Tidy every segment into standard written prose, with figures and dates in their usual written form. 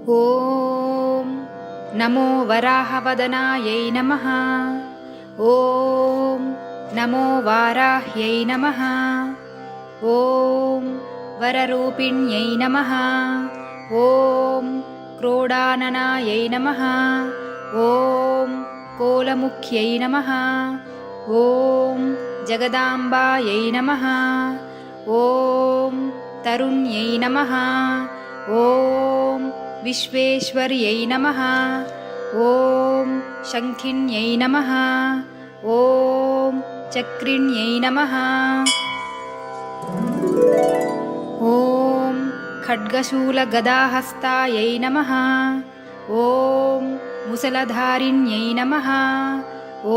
ॐ नमो वराहवदनायै नमः। ॐ नमो वाराह्यै नमः। ॐ वररूपिण्यै नमः। ॐ क्रोडाननायै नमः। ॐ कोलमुख्यै नमः। ॐ जगदाम्बायै नमः। ॐ तरुण्यै नमः। ॐ विश्वेश्वर्यै नमः। ॐ शङ्खिन्यै नमः। ॐ चक्रिण्यै नमः। ॐ खड्गशूलगदाहस्तायै नमः। ॐ मुसलधारिण्यै नमः।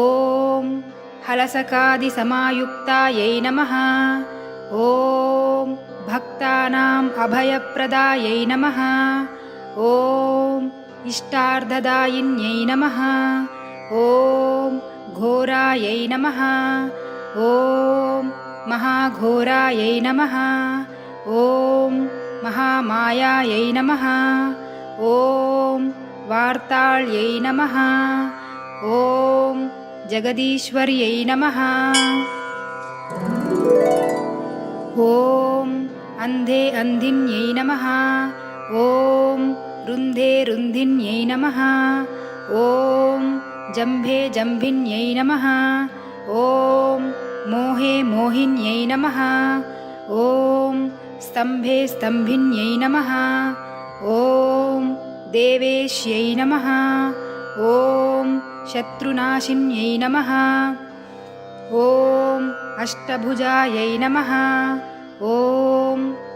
ॐ हलसकादिसमायुक्तायै नमः। ॐ भक्तानाम् अभयप्रदायै नमः। ॐ इष्टार्थदायिन्यै नमः। ॐ घोरायै नमः। ॐ महाघोरायै नमः। ॐ महामायायै नमः। ॐ वार्ताళ్यै नमः। ॐ जगदीश्वर्यै नमः। ॐ अन्धे अन्धिन्यै नमः। ॐ रुन्धे रुन्धिन्यै नमः। ॐ जम्भे जम्भिन्यै नमः। ॐ मोहे मोहिन्यै नमः। ॐ स्तम्भे स्तम्भिन्यै नमः। ॐ देवेश्यै नमः। ॐ शत्रुनाशिन्यै नमः। ॐ अष्टभुजायै नमः। ॐ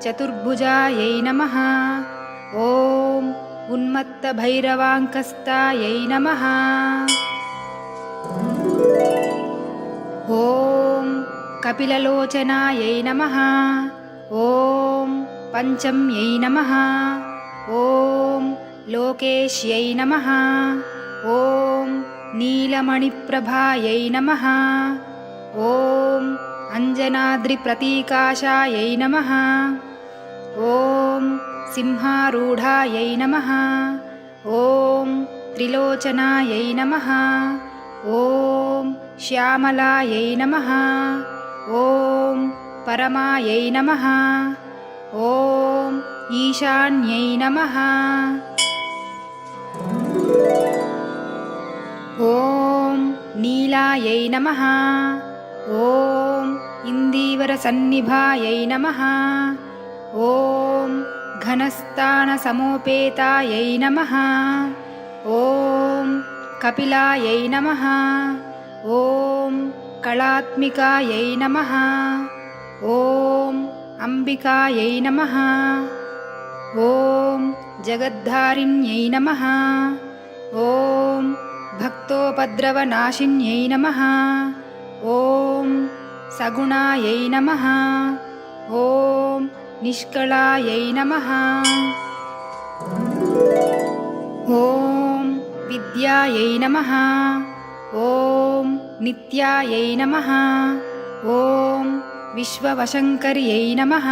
चतुर्भुजायै नमः। ॐ उन्मत्तभैरवाङ्कस्तायै नमः। ॐ कपिललोचनायै नमः। ॐ पञ्चम्यै नमः। ॐ लोकेश्यै नमः। ॐ नीलमणिप्रभायै नमः। ॐ अञ्जनाद्रिप्रतीकाशायै नमः। ॐ सिंहारूढायै नमः। ॐ त्रिलोचनायै नमः। ॐ श्यामलायै नमः। ॐ परमायै नमः। ॐ ईशान्यै नमः। ॐ नीलायै नमः। ॐ इन्दीवरसन्निभायै नमः। ॐ घनस्थानसमोपेतायै नमः। ॐ कपिलायै नमः। ॐ कलात्मिकायै नमः। ॐ अम्बिकायै नमः। ॐ जगद्धारिण्यै नमः। ॐ भक्तोपद्रवनाशिन्यै नमः। ॐ सगुणायै नमः। ॐ निष्कलायै नमः। ॐ विद्यायै नमः। ॐ नित्यायै नमः। ॐ विश्ववशङ्कर्यै नमः।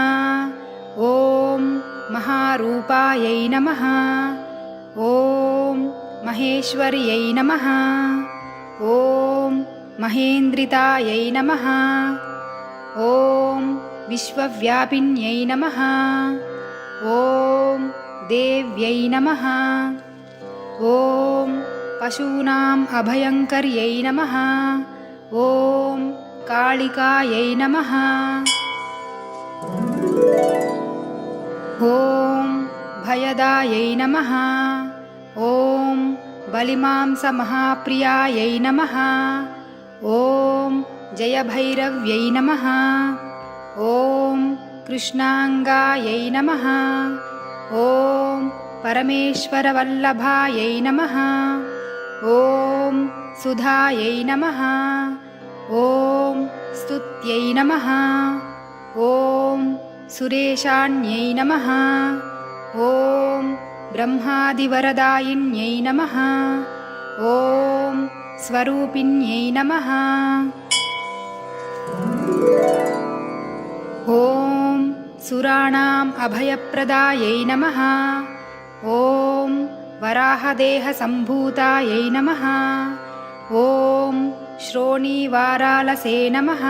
ॐ महारूपायै नमः। ॐ महेश्वर्यै नमः। ॐ महेन्द्रितायै नमः। ॐ विश्वव्यापिन्यै नमः। ॐ देव्यै नमः। ॐ पशूनाम् अभयङ्कर्यै नमः। ॐ कालिकायै नमः। ॐ भयदायै नमः। ॐ बलिमांसमहाप्रियायै नमः। ॐ जयभैरव्यै नमः। ॐ कृष्णाङ्गायै नमः। ॐ परमेश्वरवल्लभायै नमः। ॐ सुधायै नमः। ॐ स्तुत्यै नमः। ॐ सुरेशान्यै नमः। ॐ ब्रह्मादिवरदायिन्यै नमः। ॐ स्वरूपिण्यै नमः। ॐ सुराणाम् अभयप्रदायै नमः। ॐ वराहदेहसम्भूतायै नमः। ॐ श्रोणीवारालसे नमः।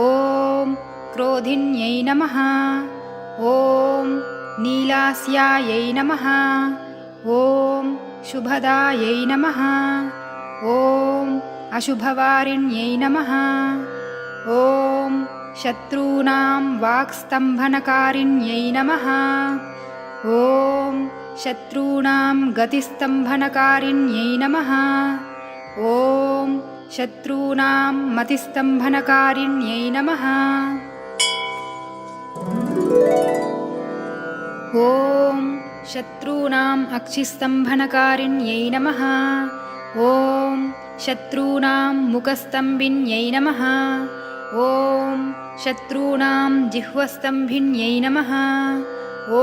ॐ क्रोधिन्यै नमः। ॐ नीलास्यायै नमः। ॐ शुभदायै नमः। ॐ अशुभवारिण्यै नमः। ॐ शत्रूणां वाक्स्तम्भनकारिण्यै नमः। ॐ शत्रूणां गतिस्तम्भनकारिण्यै नमः। ॐ शत्रूणां मतिस्तम्भनकारिण्यै नमः। ॐ शत्रूणाम् अक्षिस्तम्भनकारिण्यै नमः। ॐ शत्रूणां मुखस्तम्भिन्यै नमः। ॐ शत्रूणां जिह्वस्तम्भिन्यै नमः। ॐ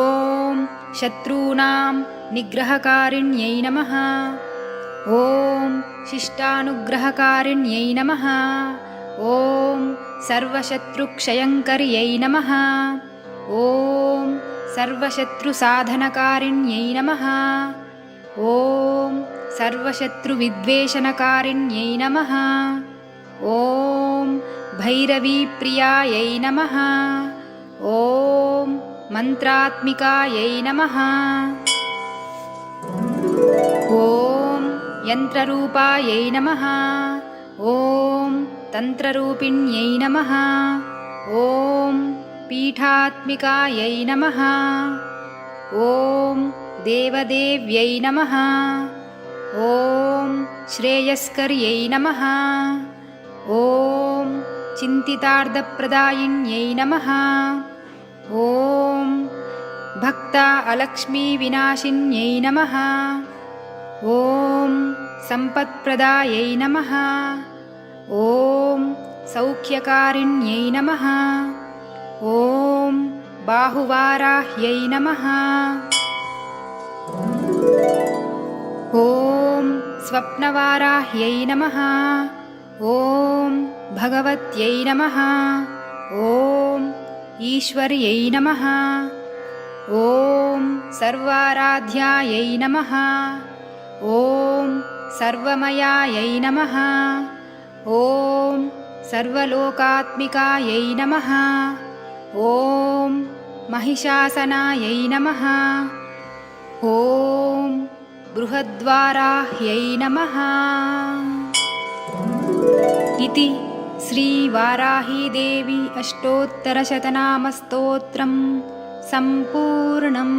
शत्रूणां निग्रहकारिण्यै नमः। ॐ शिष्टानुग्रहकारिण्यै नमः। ॐ सर्वशत्रुक्षयङ्कर्यै नमः। ॐ सर्वशत्रुसाधनकारिण्यै नमः। ॐ सर्वशत्रुविद्वेषणकारिण्यै नमः। ॐ भैरवीप्रियायै नमः। ॐ मन्त्रात्मिकायै नमः। ॐ यन्त्ररूपायै नमः। ॐ तन्त्ररूपिण्यै नमः। ॐ पीठात्मिकायै नमः। ॐ देवदेव्यै नमः। ॐ श्रेयस्कर्यै नमः। ॐ चिन्तितार्थप्रदायिन्यै नमः। ॐ भक्ता अलक्ष्मीविनाशिन्यै नमः। ॐ सम्पत्प्रदायै नमः। ॐ सौख्यकारिण्यै नमः। ॐ बाहुवाराह्यै नमः। ॐ स्वप्नवाराह्यै नमः। ॐ भगवत्यै नमः। ॐ ईश्वर्यै नमः। ॐ सर्वाराध्यायै नमः। ॐ सर्वमयायै नमः। ॐ सर्वलोकात्मिकायै नमः। ॐ महिषासनायै नमः। ॐ बृहद्वाराह्यै नमः। इति श्रीवाराहीदेवी अष्टोत्तरशतनामस्तोत्रं सम्पूर्णम्।